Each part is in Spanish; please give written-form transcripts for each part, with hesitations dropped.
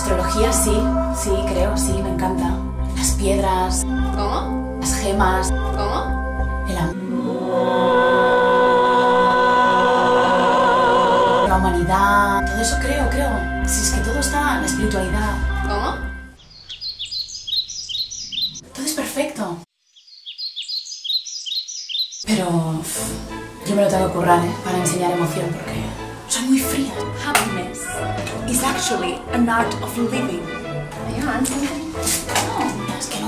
astrología sí, creo, sí, me encanta. Las piedras. ¿Cómo? Las gemas. ¿Cómo? El amor. La humanidad. Todo eso creo. Si es que todo está en la espiritualidad. ¿Cómo? Todo es perfecto. Pero yo me lo tengo que currar, para enseñar emoción, porque soy muy fría. Happiness is actually an art of living. Are you on something? No, es que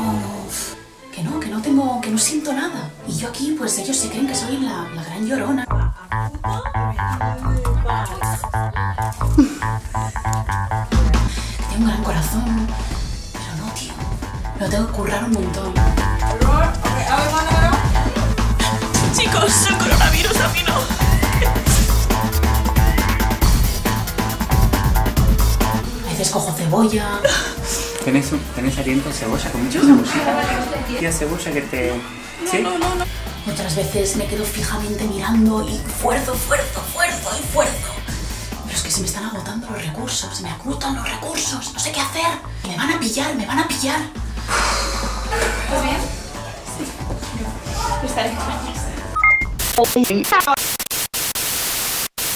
que no siento nada. Y yo aquí, pues ellos se creen que soy la gran llorona. Tengo un gran corazón, pero no, tío. Me lo tengo que currar un montón. Chicos, el coronavirus a mí no. A veces cojo cebolla. ¿Tenés aliento a cebolla con mucha cebollita? ¿Tía cebolla que te...? ¿Sí? No. Otras veces me quedo fijamente mirando y fuerzo. Pero es que se me están agotando los recursos, se me agotan los recursos, no sé qué hacer. Me van a pillar. ¿Estás bien? Sí. Estaré.